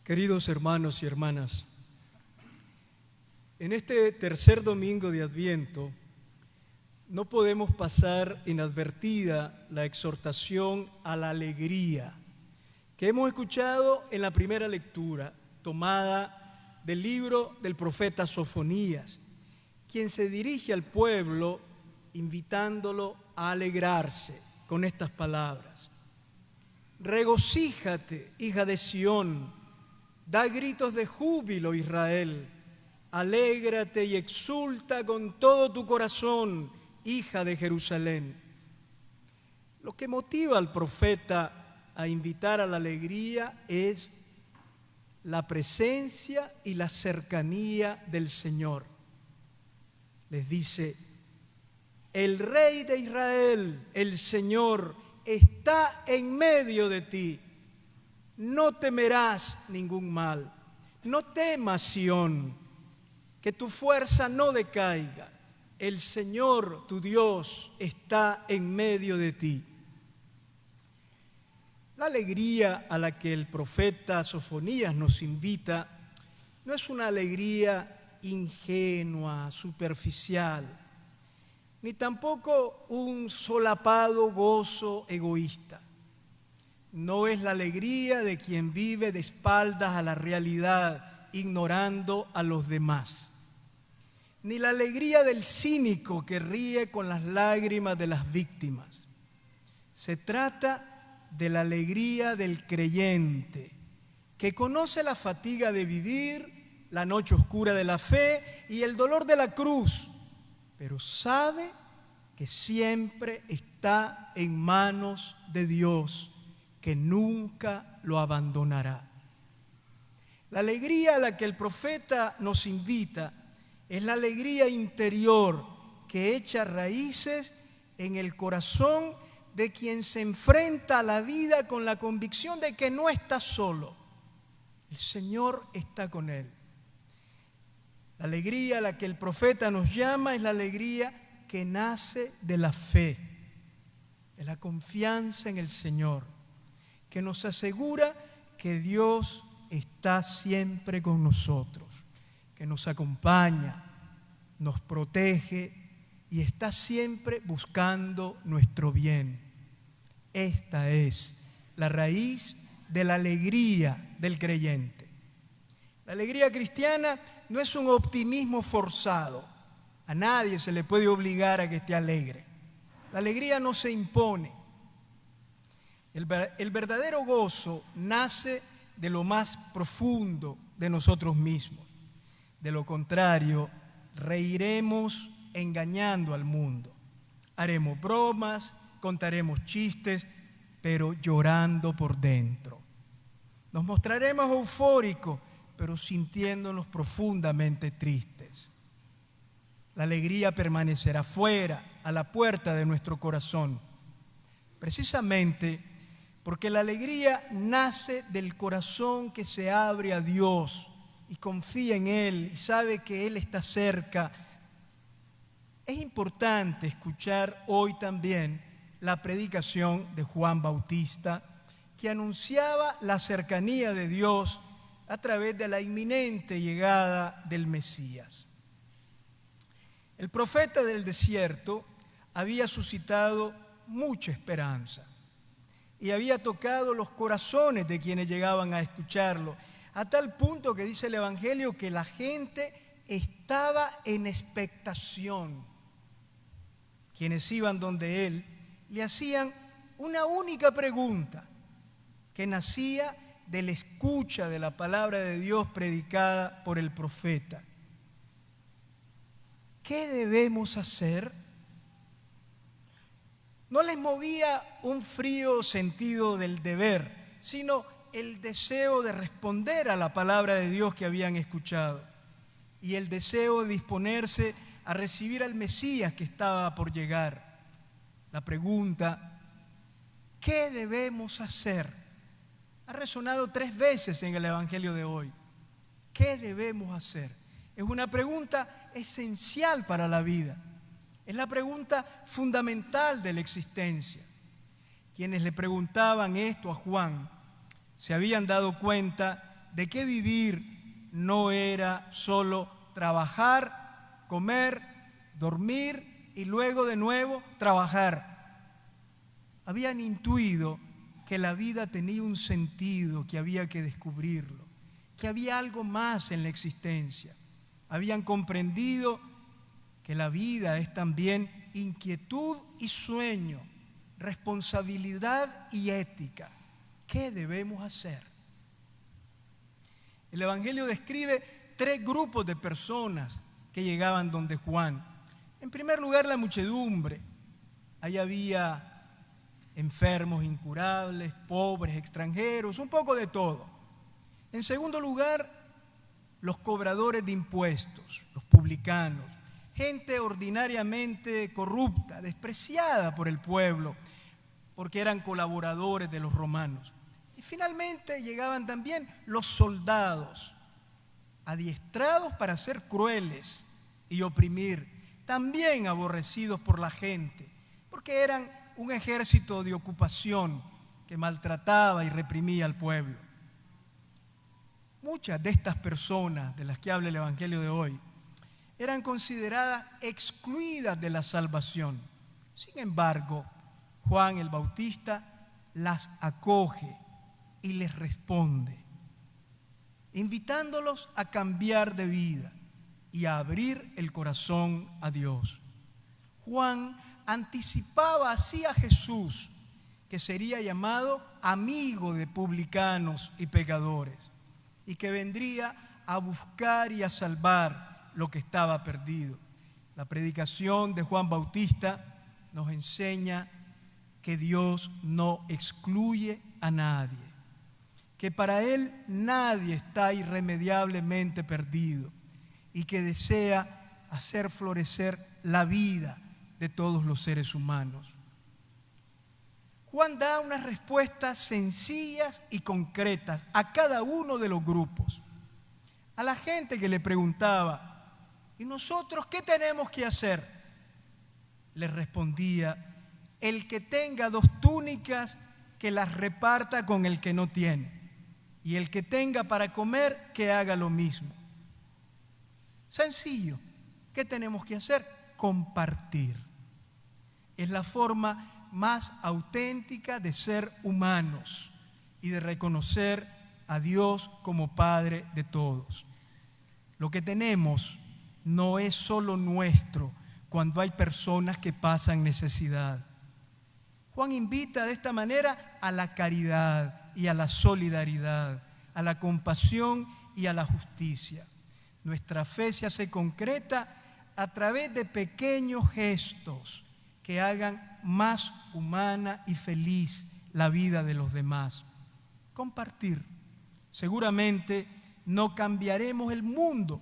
Queridos hermanos y hermanas, en este tercer domingo de Adviento no podemos pasar inadvertida la exhortación a la alegría que hemos escuchado en la primera lectura, tomada del libro del profeta Sofonías, quien se dirige al pueblo invitándolo a alegrarse con estas palabras: regocíjate, hija de Sión, da gritos de júbilo, Israel, alégrate y exulta con todo tu corazón, hija de Jerusalén. Lo que motiva al profeta a invitar a la alegría es la presencia y la cercanía del Señor. Les dice: el Rey de Israel, el Señor, está en medio de ti. No temerás ningún mal. No temas, Sión, que tu fuerza no decaiga. El Señor, tu Dios, está en medio de ti. La alegría a la que el profeta Sofonías nos invita no es una alegría ingenua, superficial, ni tampoco un solapado gozo egoísta. No es la alegría de quien vive de espaldas a la realidad, ignorando a los demás. Ni la alegría del cínico que ríe con las lágrimas de las víctimas. Se trata de la alegría del creyente, que conoce la fatiga de vivir, la noche oscura de la fe y el dolor de la cruz, pero sabe que siempre está en manos de Dios, que nunca lo abandonará. La alegría a la que el profeta nos invita es la alegría interior que echa raíces en el corazón de quien se enfrenta a la vida con la convicción de que no está solo. El Señor está con él. La alegría a la que el profeta nos llama es la alegría que nace de la fe, de la confianza en el Señor, que nos asegura que Dios está siempre con nosotros, que nos acompaña, nos protege y está siempre buscando nuestro bien. Esta es la raíz de la alegría del creyente. La alegría cristiana no es un optimismo forzado. A nadie se le puede obligar a que esté alegre. La alegría no se impone. El verdadero gozo nace de lo más profundo de nosotros mismos. De lo contrario, reiremos engañando al mundo. Haremos bromas, contaremos chistes, pero llorando por dentro. Nos mostraremos eufóricos, pero sintiéndonos profundamente tristes. La alegría permanecerá fuera, a la puerta de nuestro corazón. Precisamente porque la alegría nace del corazón que se abre a Dios y confía en Él y sabe que Él está cerca. Es importante escuchar hoy también la predicación de Juan Bautista, que anunciaba la cercanía de Dios a través de la inminente llegada del Mesías. El profeta del desierto había suscitado mucha esperanza y había tocado los corazones de quienes llegaban a escucharlo, a tal punto que dice el Evangelio que la gente estaba en expectación. Quienes iban donde él le hacían una única pregunta que nacía de la escucha de la palabra de Dios predicada por el profeta. ¿Qué debemos hacer? No les movía un frío sentido del deber, sino el deseo de responder a la palabra de Dios que habían escuchado y el deseo de disponerse a recibir al Mesías que estaba por llegar. La pregunta, ¿qué debemos hacer?, ha resonado 3 veces en el Evangelio de hoy. ¿Qué debemos hacer? Es una pregunta esencial para la vida. Es la pregunta fundamental de la existencia. Quienes le preguntaban esto a Juan se habían dado cuenta de que vivir no era solo trabajar, comer, dormir y luego de nuevo trabajar. Habían intuido que la vida tenía un sentido, que había que descubrirlo, que había algo más en la existencia. Habían comprendido que la vida es también inquietud y sueño, responsabilidad y ética. ¿Qué debemos hacer? El Evangelio describe 3 grupos de personas que llegaban donde Juan. En primer lugar, la muchedumbre. Ahí había enfermos incurables, pobres, extranjeros, un poco de todo. En segundo lugar, los cobradores de impuestos, los publicanos, gente ordinariamente corrupta, despreciada por el pueblo, porque eran colaboradores de los romanos. Y finalmente llegaban también los soldados, adiestrados para ser crueles y oprimir, también aborrecidos por la gente, porque eran un ejército de ocupación que maltrataba y reprimía al pueblo. Muchas de estas personas de las que habla el Evangelio de hoy eran consideradas excluidas de la salvación. Sin embargo, Juan el Bautista las acoge y les responde, invitándolos a cambiar de vida y a abrir el corazón a Dios. Juan anticipaba así a Jesús, que sería llamado amigo de publicanos y pecadores, y que vendría a buscar y a salvar lo que estaba perdido. La predicación de Juan Bautista nos enseña que Dios no excluye a nadie, que para Él nadie está irremediablemente perdido y que desea hacer florecer la vida de todos los seres humanos. Juan da unas respuestas sencillas y concretas a cada uno de los grupos. A la gente que le preguntaba, ¿y nosotros qué tenemos que hacer? Le respondía, el que tenga 2 túnicas, que las reparta con el que no tiene, y el que tenga para comer, que haga lo mismo. Sencillo. ¿Qué tenemos que hacer? Compartir. Es la forma más auténtica de ser humanos y de reconocer a Dios como Padre de todos. Lo que tenemos no es solo nuestro cuando hay personas que pasan necesidad. Juan invita de esta manera a la caridad y a la solidaridad, a la compasión y a la justicia. Nuestra fe se hace concreta a través de pequeños gestos que hagan más humana y feliz la vida de los demás. Compartir. Seguramente no cambiaremos el mundo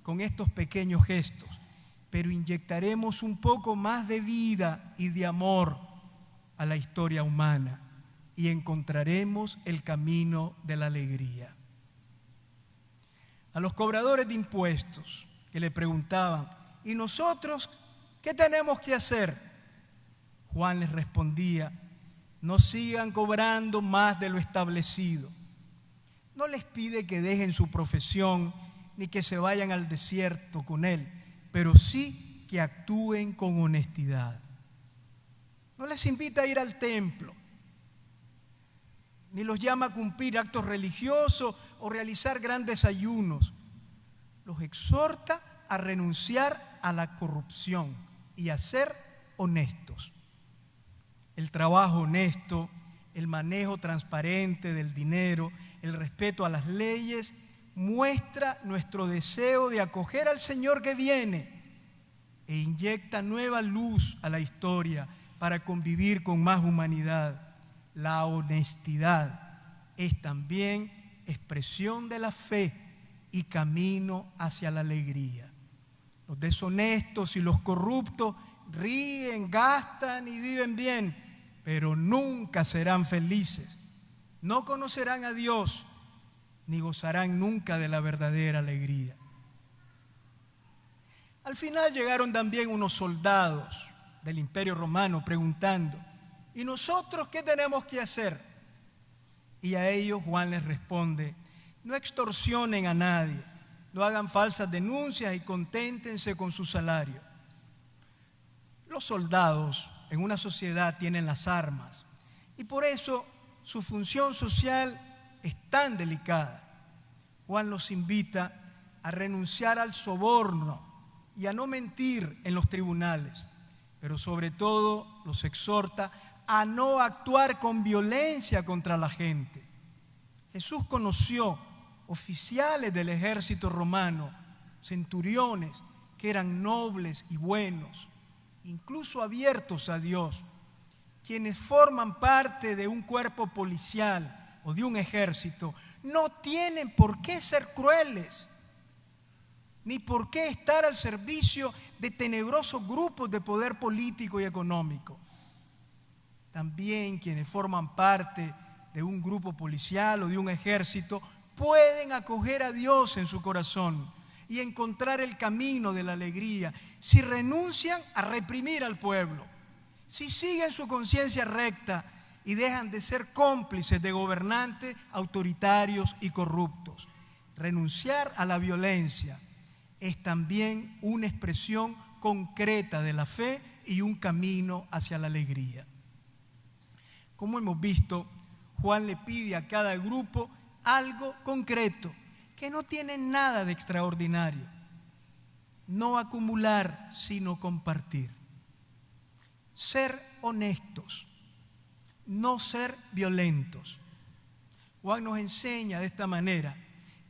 con estos pequeños gestos, pero inyectaremos un poco más de vida y de amor a la historia humana y encontraremos el camino de la alegría. A los cobradores de impuestos que le preguntaban, ¿y nosotros qué tenemos que hacer? Juan les respondía, no sigan cobrando más de lo establecido. No les pide que dejen su profesión ni que se vayan al desierto con él, pero sí que actúen con honestidad. No les invita a ir al templo, ni los llama a cumplir actos religiosos o realizar grandes ayunos. Los exhorta a renunciar a la corrupción y a ser honestos. El trabajo honesto, el manejo transparente del dinero, el respeto a las leyes, muestra nuestro deseo de acoger al Señor que viene e inyecta nueva luz a la historia para convivir con más humanidad. La honestidad es también expresión de la fe y camino hacia la alegría. Los deshonestos y los corruptos ríen, gastan y viven bien, pero nunca serán felices. No conocerán a Dios, ni gozarán nunca de la verdadera alegría. Al final llegaron también unos soldados del Imperio Romano preguntando, ¿y nosotros qué tenemos que hacer? Y a ellos Juan les responde, No extorsionen a nadie, no hagan falsas denuncias y conténtense con su salario. Los soldados en una sociedad tienen las armas y por eso su función social es tan delicada. Juan los invita a renunciar al soborno y a no mentir en los tribunales, pero sobre todo los exhorta a no actuar con violencia contra la gente. Jesús conoció oficiales del ejército romano, centuriones que eran nobles y buenos, incluso abiertos a Dios, quienes forman parte de un cuerpo policial o de un ejército, no tienen por qué ser crueles, ni por qué estar al servicio de tenebrosos grupos de poder político y económico. También quienes forman parte de un grupo policial o de un ejército pueden acoger a Dios en su corazón y encontrar el camino de la alegría si renuncian a reprimir al pueblo, si siguen su conciencia recta y dejan de ser cómplices de gobernantes autoritarios y corruptos. Renunciar a la violencia es también una expresión concreta de la fe y un camino hacia la alegría. Como hemos visto, Juan le pide a cada grupo algo concreto, que no tiene nada de extraordinario. No acumular, sino compartir. Ser honestos, no ser violentos. Juan nos enseña de esta manera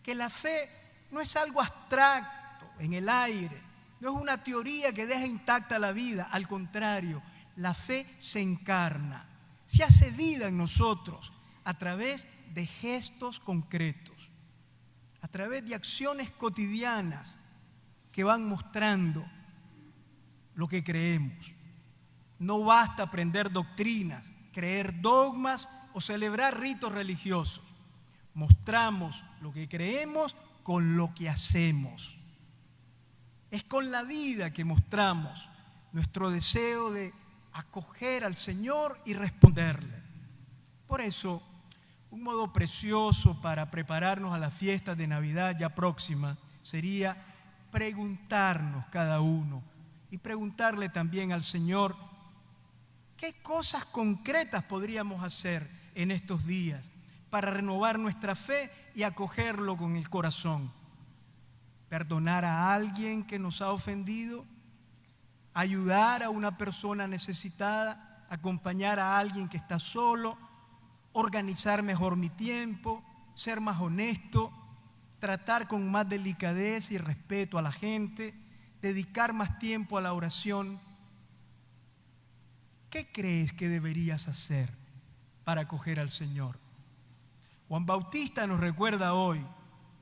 que la fe no es algo abstracto, en el aire, no es una teoría que deja intacta la vida. Al contrario, la fe se encarna, se hace vida en nosotros a través de gestos concretos, a través de acciones cotidianas que van mostrando lo que creemos. No basta aprender doctrinas, creer dogmas o celebrar ritos religiosos. Mostramos lo que creemos con lo que hacemos. Es con la vida que mostramos nuestro deseo de acoger al Señor y responderle. Por eso, un modo precioso para prepararnos a la fiesta de Navidad ya próxima sería preguntarnos cada uno y preguntarle también al Señor qué cosas concretas podríamos hacer en estos días para renovar nuestra fe y acogerlo con el corazón. Perdonar a alguien que nos ha ofendido, ayudar a una persona necesitada, acompañar a alguien que está solo, organizar mejor mi tiempo, ser más honesto, tratar con más delicadeza y respeto a la gente, dedicar más tiempo a la oración. ¿Qué crees que deberías hacer para acoger al Señor? Juan Bautista nos recuerda hoy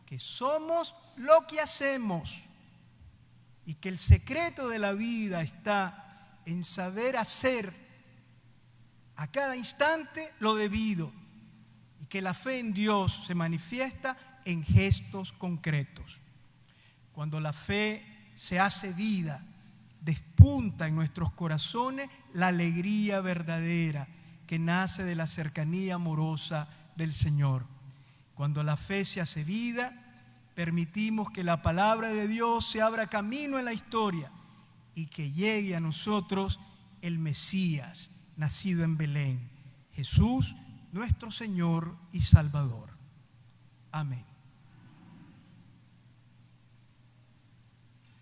que somos lo que hacemos y que el secreto de la vida está en saber hacer a cada instante lo debido y que la fe en Dios se manifiesta en gestos concretos. Cuando la fe se hace vida, despunta en nuestros corazones la alegría verdadera que nace de la cercanía amorosa del Señor. Cuando la fe se hace vida, permitimos que la palabra de Dios se abra camino en la historia y que llegue a nosotros el Mesías, nacido en Belén, Jesús, nuestro Señor y Salvador. Amén.